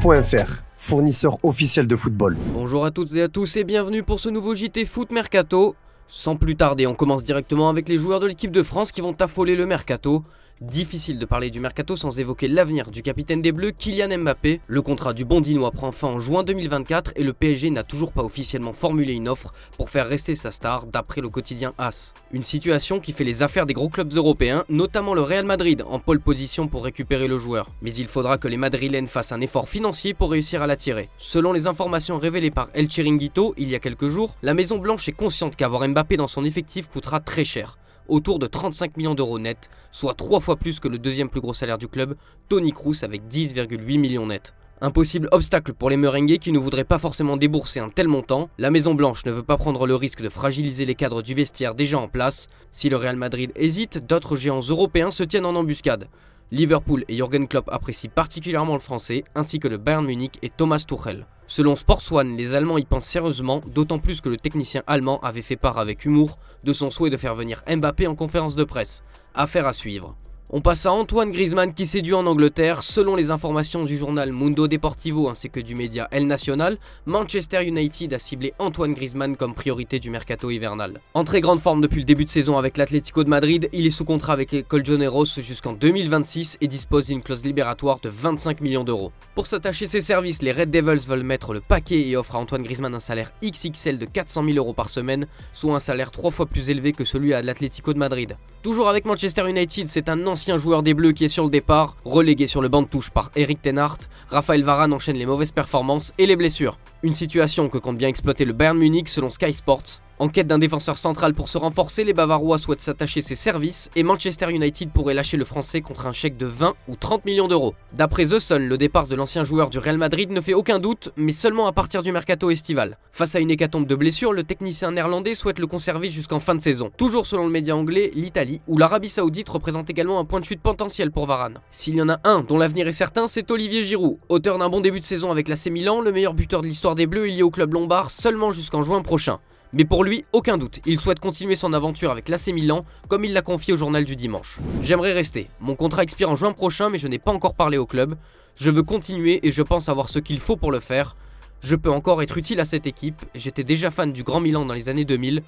JT.fr, fournisseur officiel de football. Bonjour à toutes et à tous et bienvenue pour ce nouveau JT Foot Mercato. Sans plus tarder, on commence directement avec les joueurs de l'équipe de France qui vont affoler le Mercato. Difficile de parler du Mercato sans évoquer l'avenir du capitaine des Bleus, Kylian Mbappé. Le contrat du Bondinois prend fin en juin 2024 et le PSG n'a toujours pas officiellement formulé une offre pour faire rester sa star d'après le quotidien AS. Une situation qui fait les affaires des gros clubs européens, notamment le Real Madrid en pole position pour récupérer le joueur. Mais il faudra que les Madrilènes fassent un effort financier pour réussir à l'attirer. Selon les informations révélées par El Chiringuito il y a quelques jours, la Maison Blanche est consciente qu'avoir Mbappé dans son effectif coûtera très cher. Autour de 35 millions d'euros net, soit 3 fois plus que le deuxième plus gros salaire du club, Toni Kroos avec 10,8 millions net. Un possible obstacle pour les merengues qui ne voudraient pas forcément débourser un tel montant. La Maison Blanche ne veut pas prendre le risque de fragiliser les cadres du vestiaire déjà en place. Si le Real Madrid hésite, d'autres géants européens se tiennent en embuscade. Liverpool et Jürgen Klopp apprécient particulièrement le français, ainsi que le Bayern Munich et Thomas Tuchel. Selon Sports One, les Allemands y pensent sérieusement, d'autant plus que le technicien allemand avait fait part avec humour de son souhait de faire venir Mbappé en conférence de presse. Affaire à suivre. On passe à Antoine Griezmann qui séduit en Angleterre. Selon les informations du journal Mundo Deportivo ainsi que du média El Nacional, Manchester United a ciblé Antoine Griezmann comme priorité du mercato hivernal. En très grande forme depuis le début de saison avec l'Atlético de Madrid, il est sous contrat avec les Colchoneros jusqu'en 2026 et dispose d'une clause libératoire de 25 millions d'euros. Pour s'attacher ses services, les Red Devils veulent mettre le paquet et offrent à Antoine Griezmann un salaire XXL de 400 000 euros par semaine, soit un salaire 3 fois plus élevé que celui à l'Atlético de Madrid. Toujours avec Manchester United, c'est un ancien joueur des Bleus qui est sur le départ, relégué sur le banc de touche par Erik ten Hag. Raphaël Varane enchaîne les mauvaises performances et les blessures. Une situation que compte bien exploiter le Bayern Munich selon Sky Sports. En quête d'un défenseur central pour se renforcer, les Bavarois souhaitent s'attacher ses services et Manchester United pourrait lâcher le français contre un chèque de 20 ou 30 millions d'euros. D'après The Sun, le départ de l'ancien joueur du Real Madrid ne fait aucun doute, mais seulement à partir du mercato estival. Face à une hécatombe de blessures, le technicien néerlandais souhaite le conserver jusqu'en fin de saison. Toujours selon le média anglais, l'Italie, où l'Arabie Saoudite représente également un point de chute potentiel pour Varane. S'il y en a un dont l'avenir est certain, c'est Olivier Giroud. Auteur d'un bon début de saison avec l'AC Milan, le meilleur buteur de l'histoire des Bleus est lié au club lombard seulement jusqu'en juin prochain. Mais pour lui, aucun doute, il souhaite continuer son aventure avec l'AC Milan, comme il l'a confié au journal du dimanche. J'aimerais rester, mon contrat expire en juin prochain mais je n'ai pas encore parlé au club. Je veux continuer et je pense avoir ce qu'il faut pour le faire. Je peux encore être utile à cette équipe, j'étais déjà fan du Grand Milan dans les années 2000.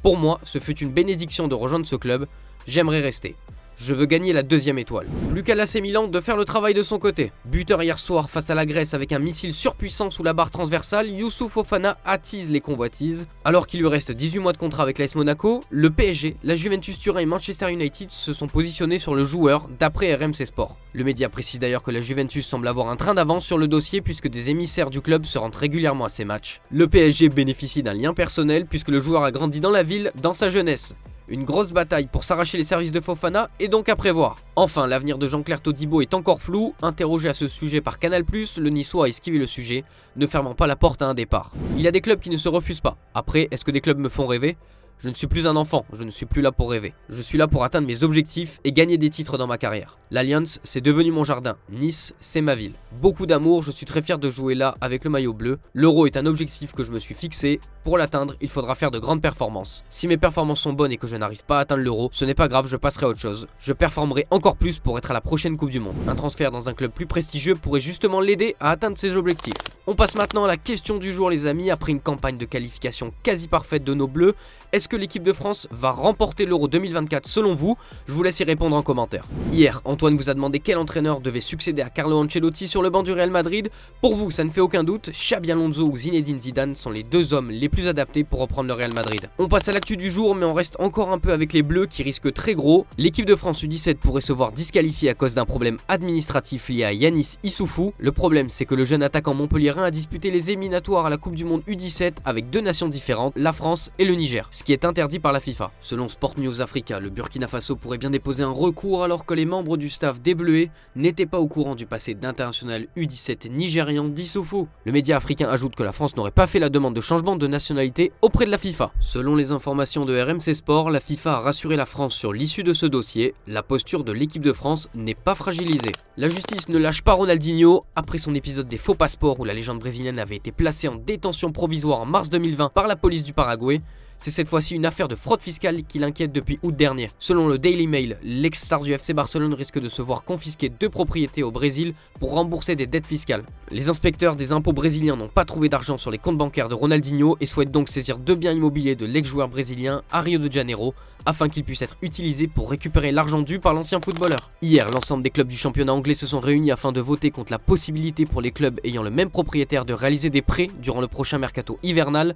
Pour moi, ce fut une bénédiction de rejoindre ce club, j'aimerais rester. Je veux gagner la deuxième étoile. Plus qu'à l'AC Milan de faire le travail de son côté. Buteur hier soir face à la Grèce avec un missile surpuissant sous la barre transversale, Youssouf Fofana attise les convoitises. Alors qu'il lui reste 18 mois de contrat avec l'AS Monaco, le PSG, la Juventus Turin et Manchester United se sont positionnés sur le joueur d'après RMC Sport. Le média précise d'ailleurs que la Juventus semble avoir un train d'avance sur le dossier puisque des émissaires du club se rendent régulièrement à ses matchs. Le PSG bénéficie d'un lien personnel puisque le joueur a grandi dans la ville dans sa jeunesse. Une grosse bataille pour s'arracher les services de Fofana est donc à prévoir. Enfin, l'avenir de Jean-Claire Todibo est encore flou. Interrogé à ce sujet par Canal+, le Niçois a esquivé le sujet, ne fermant pas la porte à un départ. Il y a des clubs qui ne se refusent pas. Après, est-ce que des clubs me font rêver ? Je ne suis plus un enfant, je ne suis plus là pour rêver. Je suis là pour atteindre mes objectifs et gagner des titres dans ma carrière. L'Alliance, c'est devenu mon jardin. Nice, c'est ma ville. Beaucoup d'amour, je suis très fier de jouer là avec le maillot bleu. L'Euro est un objectif que je me suis fixé. Pour l'atteindre, il faudra faire de grandes performances. Si mes performances sont bonnes et que je n'arrive pas à atteindre l'Euro, ce n'est pas grave, je passerai à autre chose. Je performerai encore plus pour être à la prochaine Coupe du Monde. Un transfert dans un club plus prestigieux pourrait justement l'aider à atteindre ses objectifs. On passe maintenant à la question du jour les amis. Après une campagne de qualification quasi parfaite de nos Bleus, est-ce que l'équipe de France va remporter l'Euro 2024 selon vous? Je vous laisse y répondre en commentaire. Hier, Antoine vous a demandé quel entraîneur devait succéder à Carlo Ancelotti sur le banc du Real Madrid. Pour vous, ça ne fait aucun doute, Xabi Alonso ou Zinedine Zidane sont les deux hommes les plus adaptés pour reprendre le Real Madrid. On passe à l'actu du jour, mais on reste encore un peu avec les Bleus qui risquent très gros. L'équipe de France U17 pourrait se voir disqualifiée à cause d'un problème administratif lié à Yanis Issoufou. Le problème, c'est que le jeune attaquant montpelliérain a disputé les éliminatoires à la Coupe du Monde U17 avec deux nations différentes, la France et le Niger, ce qui est interdit par la FIFA. Selon Sport News Africa, le Burkina Faso pourrait bien déposer un recours alors que les membres du staff des Bleuets n'étaient pas au courant du passé d'international U17 nigérian d'Issoufou. Le média africain ajoute que la France n'aurait pas fait la demande de changement de nationalité auprès de la FIFA. Selon les informations de RMC Sport, la FIFA a rassuré la France sur l'issue de ce dossier. La posture de l'équipe de France n'est pas fragilisée. La justice ne lâche pas Ronaldinho. Après son épisode des faux passeports où la légende brésilienne avait été placée en détention provisoire en mars 2020 par la police du Paraguay, c'est cette fois-ci une affaire de fraude fiscale qui l'inquiète depuis août dernier. Selon le Daily Mail, l'ex-star du FC Barcelone risque de se voir confisquer 2 propriétés au Brésil pour rembourser des dettes fiscales. Les inspecteurs des impôts brésiliens n'ont pas trouvé d'argent sur les comptes bancaires de Ronaldinho et souhaitent donc saisir 2 biens immobiliers de l'ex-joueur brésilien à Rio de Janeiro afin qu'ils puissent être utilisés pour récupérer l'argent dû par l'ancien footballeur. Hier, l'ensemble des clubs du championnat anglais se sont réunis afin de voter contre la possibilité pour les clubs ayant le même propriétaire de réaliser des prêts durant le prochain mercato hivernal.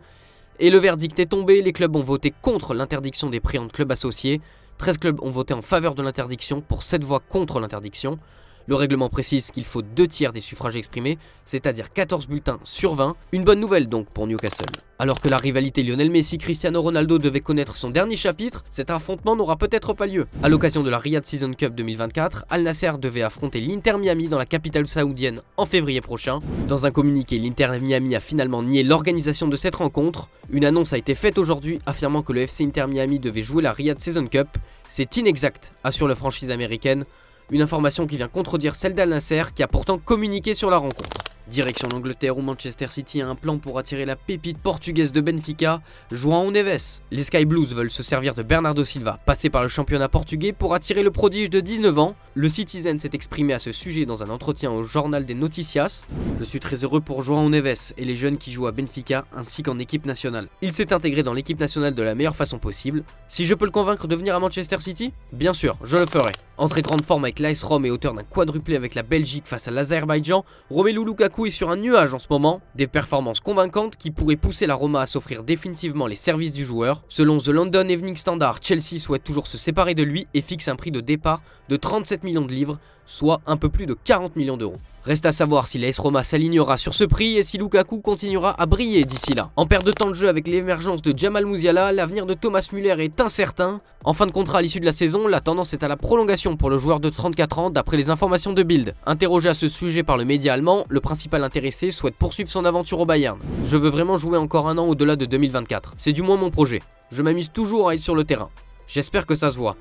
Et le verdict est tombé, les clubs ont voté contre l'interdiction des prêts entre clubs associés. 13 clubs ont voté en faveur de l'interdiction pour 7 voix contre l'interdiction. Le règlement précise qu'il faut 2 tiers des suffrages exprimés, c'est-à-dire 14 bulletins sur 20. Une bonne nouvelle donc pour Newcastle. Alors que la rivalité Lionel Messi-Cristiano Ronaldo devait connaître son dernier chapitre, cet affrontement n'aura peut-être pas lieu. À l'occasion de la Riyadh Season Cup 2024, Al Nasser devait affronter l'Inter Miami dans la capitale saoudienne en février prochain. Dans un communiqué, l'Inter Miami a finalement nié l'organisation de cette rencontre. Une annonce a été faite aujourd'hui affirmant que le FC Inter Miami devait jouer la Riyadh Season Cup. C'est inexact, assure la franchise américaine. Une information qui vient contredire celle d'Al Nasser qui a pourtant communiqué sur la rencontre. Direction l'Angleterre où Manchester City a un plan pour attirer la pépite portugaise de Benfica, João Neves. Les Sky Blues veulent se servir de Bernardo Silva, passé par le championnat portugais, pour attirer le prodige de 19 ans. Le Citizen s'est exprimé à ce sujet dans un entretien au journal des Noticias. Je suis très heureux pour João Neves et les jeunes qui jouent à Benfica ainsi qu'en équipe nationale. Il s'est intégré dans l'équipe nationale de la meilleure façon possible. Si je peux le convaincre de venir à Manchester City, bien sûr, je le ferai. Entré de grande forme avec l'AS Rome et auteur d'un quadruplé avec la Belgique face à l'Azerbaïdjan, Romelu Lukaku est sur un nuage en ce moment. Des performances convaincantes qui pourraient pousser la Roma à s'offrir définitivement les services du joueur. Selon The London Evening Standard, Chelsea souhaite toujours se séparer de lui et fixe un prix de départ de 37 millions de livres, soit un peu plus de 40 millions d'euros. Reste à savoir si l'AS Roma s'alignera sur ce prix et si Lukaku continuera à briller d'ici là. En perte de temps de jeu avec l'émergence de Jamal Musiala, l'avenir de Thomas Müller est incertain. En fin de contrat à l'issue de la saison, la tendance est à la prolongation pour le joueur de 34 ans d'après les informations de Bild. Interrogé à ce sujet par le média allemand, le principal intéressé souhaite poursuivre son aventure au Bayern. Je veux vraiment jouer encore un an au-delà de 2024. C'est du moins mon projet. Je m'amuse toujours à être sur le terrain. J'espère que ça se voit.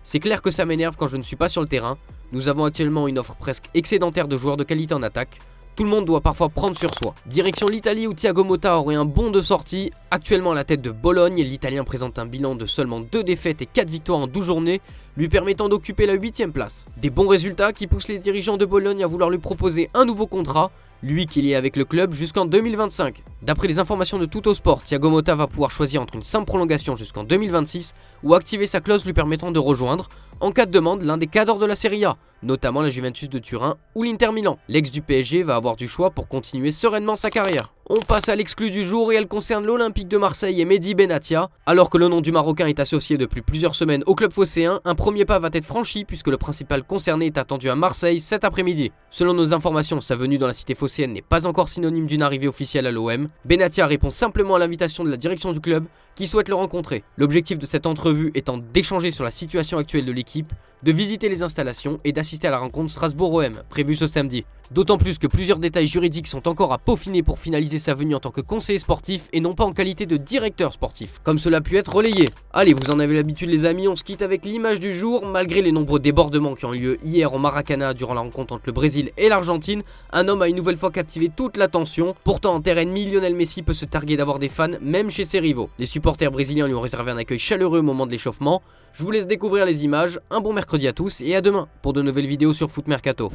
C'est clair que ça m'énerve quand je ne suis pas sur le terrain. Nous avons actuellement une offre presque excédentaire de joueurs de qualité en attaque. Tout le monde doit parfois prendre sur soi. Direction l'Italie où Thiago Motta aurait un bond de sortie. Actuellement à la tête de Bologne, l'Italien présente un bilan de seulement 2 défaites et 4 victoires en 12 journées, lui permettant d'occuper la 8e place. Des bons résultats qui poussent les dirigeants de Bologne à vouloir lui proposer un nouveau contrat, lui qui est avec le club jusqu'en 2025. D'après les informations de Tuttosport, Thiago Motta va pouvoir choisir entre une simple prolongation jusqu'en 2026 ou activer sa clause lui permettant de rejoindre, en cas de demande, l'un des cadres de la Serie A, notamment la Juventus de Turin ou l'Inter Milan. L'ex du PSG va avoir du choix pour continuer sereinement sa carrière. On passe à l'exclu du jour et elle concerne l'Olympique de Marseille et Mehdi Benatia. Alors que le nom du Marocain est associé depuis plusieurs semaines au club phocéen, un premier pas va être franchi puisque le principal concerné est attendu à Marseille cet après-midi. Selon nos informations, sa venue dans la cité phocéenne n'est pas encore synonyme d'une arrivée officielle à l'OM. Benatia répond simplement à l'invitation de la direction du club qui souhaite le rencontrer. L'objectif de cette entrevue étant d'échanger sur la situation actuelle de l'équipe, de visiter les installations et d'assister à la rencontre Strasbourg-OM, prévue ce samedi. D'autant plus que plusieurs détails juridiques sont encore à peaufiner pour finaliser sa venue en tant que conseiller sportif et non pas en qualité de directeur sportif, comme cela a pu être relayé. Allez, vous en avez l'habitude les amis, on se quitte avec l'image du jour. Malgré les nombreux débordements qui ont eu lieu hier au Maracana durant la rencontre entre le Brésil et l'Argentine, un homme a une nouvelle fois captivé toute l'attention. Pourtant en terre ennemie, Lionel Messi peut se targuer d'avoir des fans même chez ses rivaux. Les supporters brésiliens lui ont réservé un accueil chaleureux au moment de l'échauffement. Je vous laisse découvrir les images, un bon mercredi à tous et à demain pour de nouvelles vidéos sur Foot Mercato.